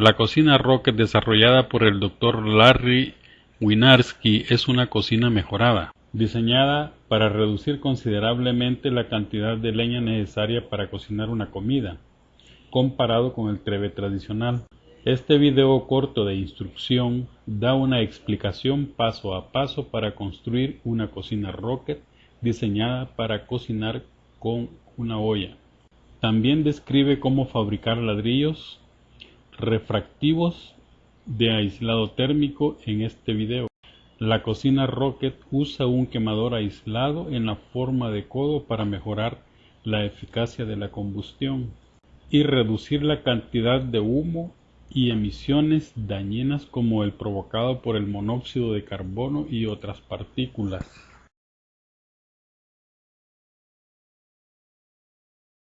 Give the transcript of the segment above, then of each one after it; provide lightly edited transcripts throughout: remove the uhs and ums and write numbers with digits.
La cocina Rocket desarrollada por el Dr. Larry Winiarski es una cocina mejorada, diseñada para reducir considerablemente la cantidad de leña necesaria para cocinar una comida, comparado con el treve tradicional. Este video corto de instrucción da una explicación paso a paso para construir una cocina Rocket diseñada para cocinar con una olla. También describe cómo fabricar ladrillos refractivos de aislado térmico en este video. La cocina Rocket usa un quemador aislado en la forma de codo para mejorar la eficacia de la combustión y reducir la cantidad de humo y emisiones dañinas como el provocado por el monóxido de carbono y otras partículas.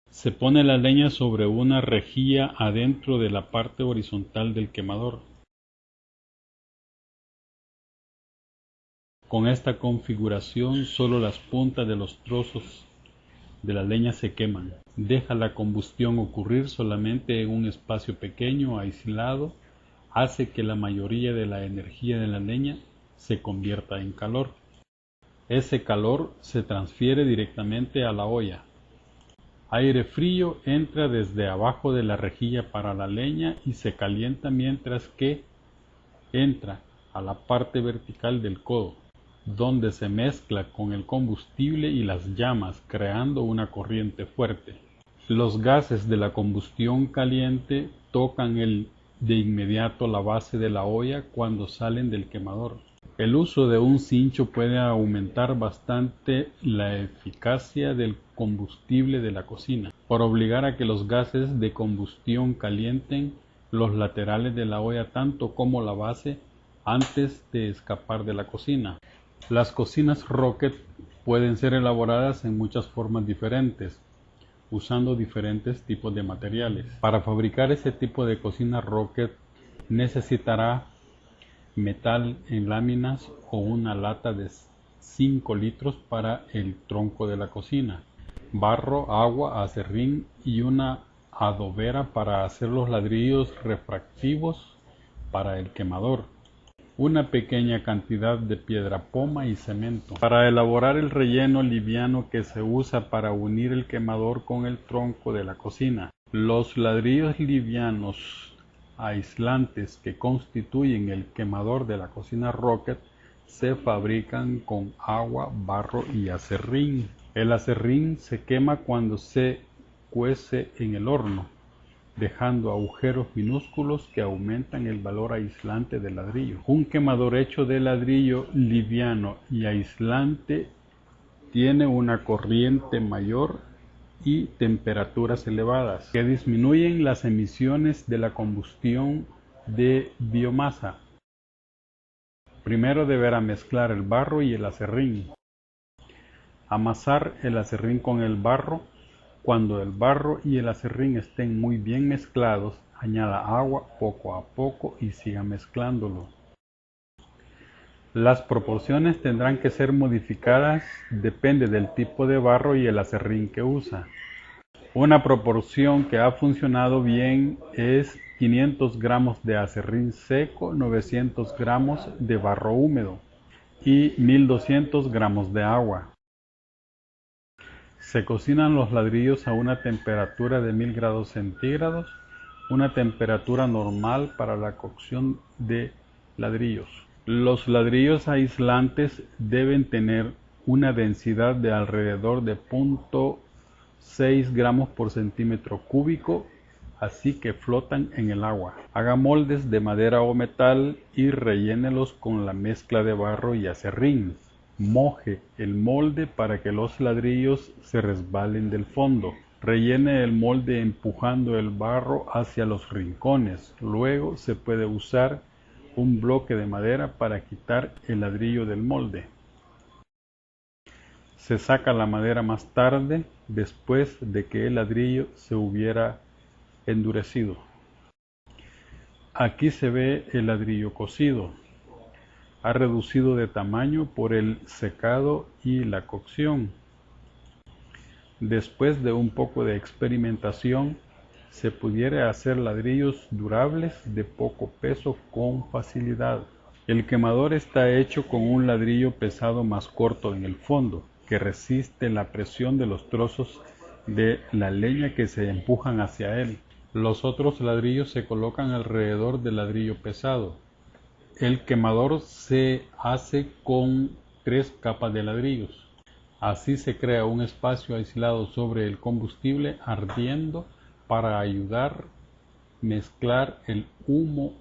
Se pone la leña sobre una rejilla adentro de la parte horizontal del quemador. Con esta configuración solo las puntas de los trozos de la leña se queman. Deja la combustión ocurrir solamente en un espacio pequeño, aislado, hace que la mayoría de la energía de la leña se convierta en calor. Ese calor se transfiere directamente a la olla. Aire frío entra desde abajo de la rejilla para la leña y se calienta mientras que entra a la parte vertical del codo, donde se mezcla con el combustible y las llamas, creando una corriente fuerte. Los gases de la combustión caliente tocan de inmediato la base de la olla cuando salen del quemador. El uso de un cincho puede aumentar bastante la eficacia del combustible de la cocina, por obligar a que los gases de combustión calienten los laterales de la olla tanto como la base antes de escapar de la cocina. Las cocinas Rocket pueden ser elaboradas en muchas formas diferentes, usando diferentes tipos de materiales. Para fabricar ese tipo de cocina Rocket necesitará metal en láminas o una lata de 5 litros para el tronco de la cocina, barro, agua, aserrín y una adobera para hacer los ladrillos refractivos para el quemador, una pequeña cantidad de piedra poma y cemento. Para elaborar el relleno liviano que se usa para unir el quemador con el tronco de la cocina, los ladrillos livianos aislantes que constituyen el quemador de la cocina Rocket se fabrican con agua, barro y aserrín. El aserrín se quema cuando se cuece en el horno, dejando agujeros minúsculos que aumentan el valor aislante del ladrillo. Un quemador hecho de ladrillo liviano y aislante tiene una corriente mayor y temperaturas elevadas, que disminuyen las emisiones de la combustión de biomasa. Primero deberá mezclar el barro y el aserrín. Amasar el aserrín con el barro. Cuando el barro y el aserrín estén muy bien mezclados, añada agua poco a poco y siga mezclándolo. Las proporciones tendrán que ser modificadas, depende del tipo de barro y el aserrín que usa. Una proporción que ha funcionado bien es 500 gramos de aserrín seco, 900 gramos de barro húmedo y 1200 gramos de agua. Se cocinan los ladrillos a una temperatura de 1000 grados centígrados, una temperatura normal para la cocción de ladrillos. Los ladrillos aislantes deben tener una densidad de alrededor de 0.6 gramos por centímetro cúbico, así que flotan en el agua. Haga moldes de madera o metal y rellénelos con la mezcla de barro y aserrín. Moje el molde para que los ladrillos se resbalen del fondo. Rellene el molde empujando el barro hacia los rincones. Luego se puede usar un bloque de madera para quitar el ladrillo del molde. Se saca la madera más tarde, después de que el ladrillo se hubiera endurecido. Aquí se ve el ladrillo cocido. Ha reducido de tamaño por el secado y la cocción. Después de un poco de experimentación, se pudiera hacer ladrillos durables de poco peso con facilidad. El quemador está hecho con un ladrillo pesado más corto en el fondo, que resiste la presión de los trozos de la leña que se empujan hacia él. Los otros ladrillos se colocan alrededor del ladrillo pesado. El quemador se hace con 3 capas de ladrillos. Así se crea un espacio aislado sobre el combustible ardiendo para ayudar a mezclar el humo,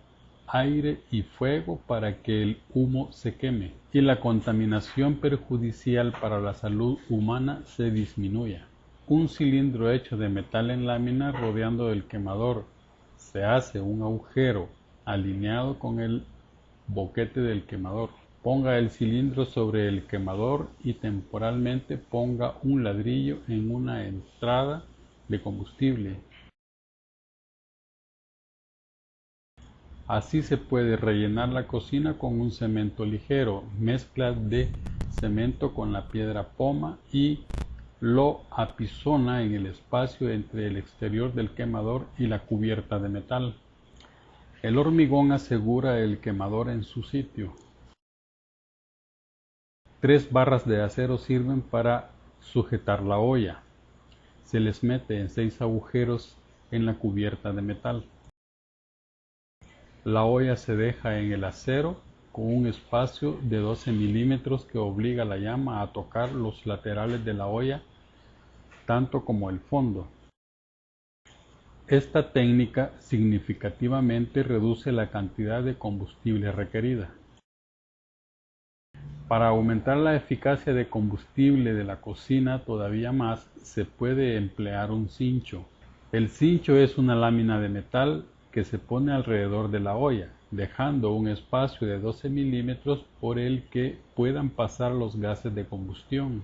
aire y fuego para que el humo se queme y la contaminación perjudicial para la salud humana se disminuya. Un cilindro hecho de metal en lámina rodeando el quemador. Se hace un agujero alineado con el boquete del quemador. Ponga el cilindro sobre el quemador y temporalmente ponga un ladrillo en una entrada de combustible. Así se puede rellenar la cocina con un cemento ligero, mezcla de cemento con la piedra poma y lo apizona en el espacio entre el exterior del quemador y la cubierta de metal. El hormigón asegura el quemador en su sitio. 3 barras de acero sirven para sujetar la olla. Se les mete en 6 agujeros en la cubierta de metal. La olla se deja en el acero con un espacio de 12 milímetros que obliga la llama a tocar los laterales de la olla tanto como el fondo. Esta técnica significativamente reduce la cantidad de combustible requerida. Para aumentar la eficacia de combustible de la cocina todavía más, se puede emplear un cincho. El cincho es una lámina de metal que se pone alrededor de la olla, dejando un espacio de 12 milímetros por el que puedan pasar los gases de combustión.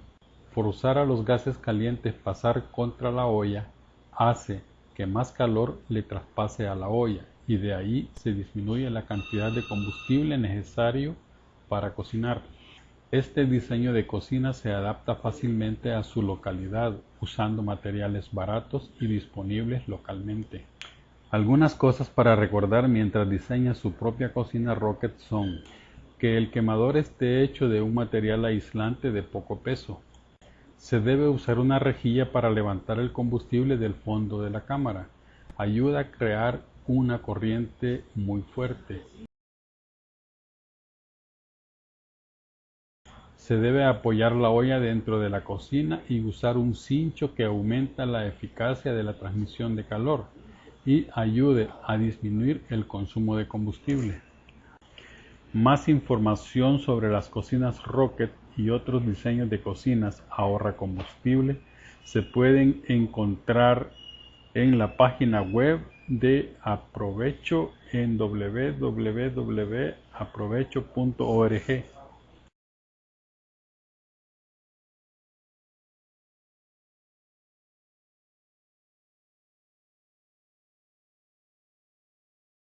Forzar a los gases calientes pasar contra la olla hace que más calor le traspase a la olla y de ahí se disminuye la cantidad de combustible necesario para cocinar. Este diseño de cocina se adapta fácilmente a su localidad, usando materiales baratos y disponibles localmente. Algunas cosas para recordar mientras diseña su propia cocina Rocket son: que el quemador esté hecho de un material aislante de poco peso. Se debe usar una rejilla para levantar el combustible del fondo de la cámara. Ayuda a crear una corriente muy fuerte. Se debe apoyar la olla dentro de la cocina y usar un cincho que aumenta la eficacia de la transmisión de calor y ayude a disminuir el consumo de combustible. Más información sobre las cocinas Rocket y otros diseños de cocinas ahorra combustible se pueden encontrar en la página web de Aprovecho en www.aprovecho.org.